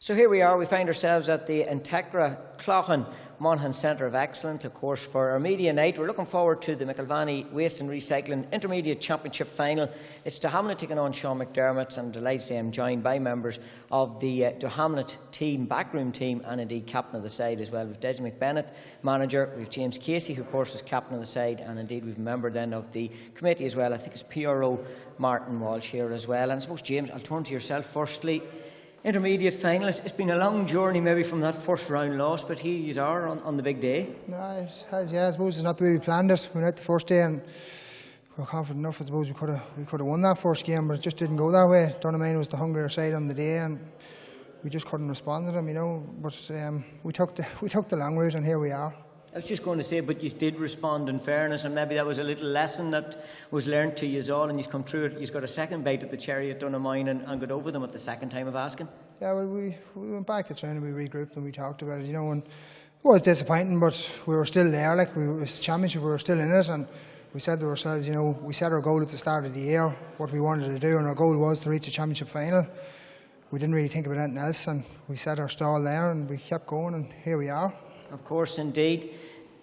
So here we are, we find ourselves at the Integra Cloghan Monaghan Centre of Excellence, of course, for our media night. We're looking forward to the McElvaney Waste and Recycling Intermediate Championship Final. It's Doohamlet taking on Sean Mc Dermotts, and I'm delighted to say I'm joined by members of the Doohamlet team, backroom team, and indeed captain of the side as well. We've Desmond McBennett, manager. We've James Casey, who of course is captain of the side, and indeed we've a member then of the committee as well. I think it's PRO Martin Walsh here as well. And I suppose, James, I'll turn to yourself firstly. Intermediate finalist. It's been a long journey maybe from that first round loss, but here you are on the big day. No, it has, yeah. I suppose it's not the way we planned it. We went out the first day and we were confident enough. I suppose we could have won that first game, but it just didn't go that way. Doohamlet was the hungrier side on the day, and we just couldn't respond to them, you know. But we took the long route, and here we are. I was just going to say, but you did respond in fairness, and maybe that was a little lesson that was learned to you all, and you've come through it. You've got a second bite at the cherry at Doohamlet and got over them at the second time of asking. Yeah, well, we went back to training, we regrouped, and we talked about it, you know, and it was disappointing, but we were still there. Like, it was the championship, we were still in it, and we said to ourselves, you know, we set our goal at the start of the year, what we wanted to do, and our goal was to reach a championship final. We didn't really think about anything else, and we set our stall there, and we kept going, and here we are. Of course, indeed.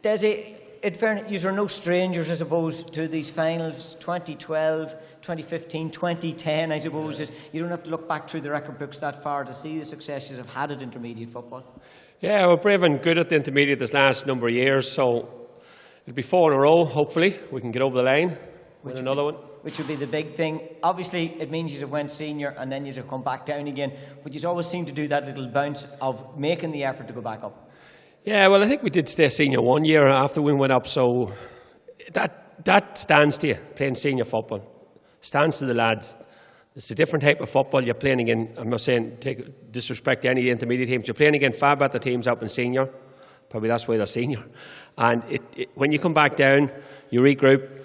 Desi, in fairness, you are no strangers, I suppose, to these finals. 2012, 2015, 2010, I suppose. You don't have to look back through the record books that far to see the success you have had at intermediate football. Yeah, we're brave and good at the intermediate this last number of years, so it'll be 4 in a row, hopefully. We can get over the line with another one. Which would be the big thing. Obviously, it means you have went senior and then you have come back down again, but you always seem to do that little bounce of making the effort to go back up. Yeah, well, I think we did stay senior 1 year after we went up, so that stands to you, playing senior football. Stands to the lads. It's a different type of football you're playing again. I'm not saying take disrespect to any of the intermediate teams. You're playing against far better teams up in senior. Probably that's why they're senior. And when you come back down, you regroup.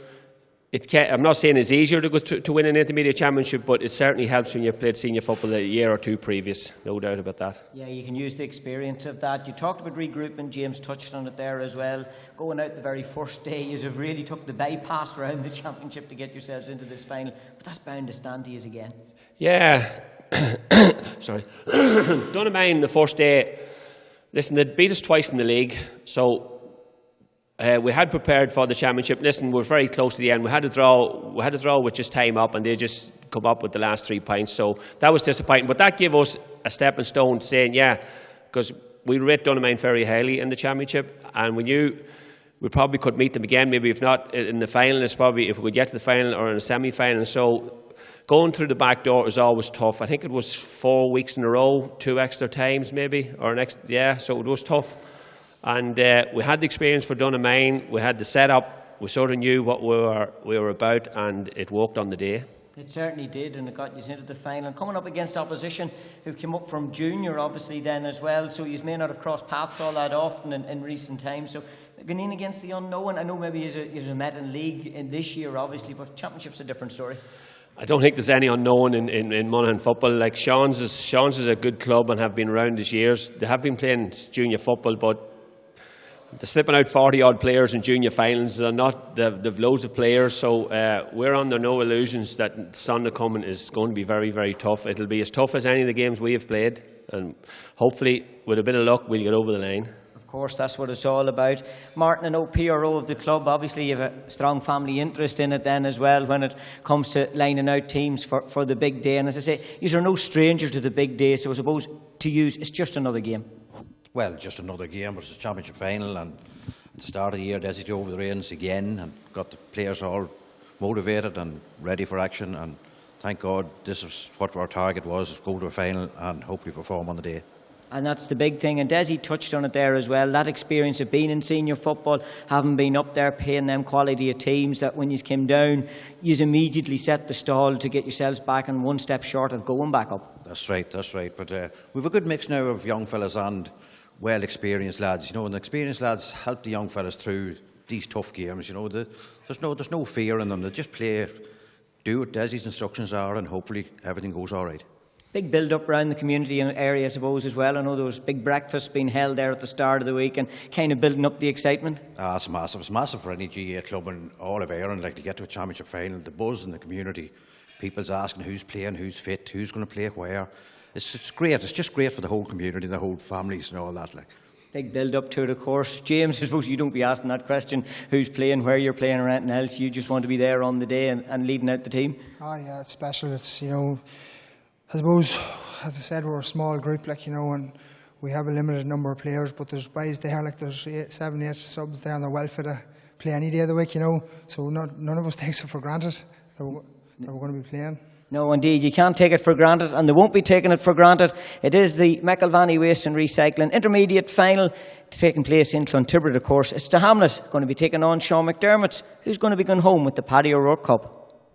I'm not saying it's easier to go to win an intermediate championship, but it certainly helps when you've played senior football a year or two previous, no doubt about that. Yeah, you can use the experience of that. You talked about regrouping, James touched on it there as well. Going out the very first day, you have really took the bypass round the championship to get yourselves into this final, but that's bound to stand to you again. Yeah, sorry. Doohamlet the first day, listen, they beat us twice in the league, so we had prepared for the championship. Listen, we're very close to the end. We had to draw with just time up, and they just come up with the last 3 points. So that was disappointing. But that gave us a stepping stone, saying, yeah, because we rate Doohamlet very highly in the championship, and we knew we probably could meet them again. Maybe if not in the final, it's probably if we could get to the final or in a semi-final. So going through the back door is always tough. I think it was 4 weeks in a row, 2 extra times maybe, or so it was tough. And we had the experience for Doohamlet, we had the setup, we sort of knew what we were about, and it worked on the day. It certainly did, and it got you into the final. And coming up against opposition who came up from junior, obviously, then as well, so you may not have crossed paths all that often in recent times. So going in against the unknown, I know maybe you've met in league in this year, obviously, but championship's a different story. I don't think there's any unknown in Monaghan football. Like Sean's is a good club and have been around this years. They have been playing junior football, but they're slipping out 40-odd players in junior finals. They've loads of players, so we're under no illusions that Sunday coming is going to be very, very tough. It'll be as tough as any of the games we have played, and hopefully, with a bit of luck, we'll get over the line. Of course, that's what it's all about. Martin, I know PRO of the club, obviously you have a strong family interest in it then as well when it comes to lining out teams for the big day. And as I say, you are no stranger to the big day, so I suppose to use it's just another game. Well, just another game, but it's a championship final, and at the start of the year, Desi took over the reins again and got the players all motivated and ready for action, and thank God this is what our target was, go to a final and hopefully perform on the day. And that's the big thing, and Desi touched on it there as well, that experience of being in senior football, having been up there playing them quality of teams, that when you came down, you immediately set the stall to get yourselves back and one step short of going back up. That's right, but we've a good mix now of young fellas and well-experienced lads, you know, and the experienced lads help the young fellas through these tough games, you know. There's no fear in them. They just play, do what Desi's instructions are, and hopefully everything goes all right. Big build-up around the community area, I suppose, as well. I know there was big breakfasts being held there at the start of the week and kind of building up the excitement. It's massive. It's massive for any GAA club in all of Ireland, like to get to a championship final. The buzz in the community, people's asking who's playing, who's fit, who's going to play where. it's great. It's just great for the whole community, the whole families and all that. Like. Big build up to it, of course. James, I suppose you don't be asking that question, who's playing, where you're playing or anything else. You just want to be there on the day and leading out the team. Oh yeah, it's special. It's, you know, I suppose, as I said, we're a small group, like, you know, and we have a limited number of players, but there's guys there, like there's 7, 8 subs there, and they're well fit to play any day of the week, you know. So none of us takes it for granted that we're going to be playing. No, indeed, you can't take it for granted, and they won't be taking it for granted. It is the McElvaney Waste and Recycling Intermediate Final taking place in Clontibbert, of course. It's Doohamlet going to be taking on Sean Mc Dermotts, who's going to be going home with the Paddy O'Rourke Cup.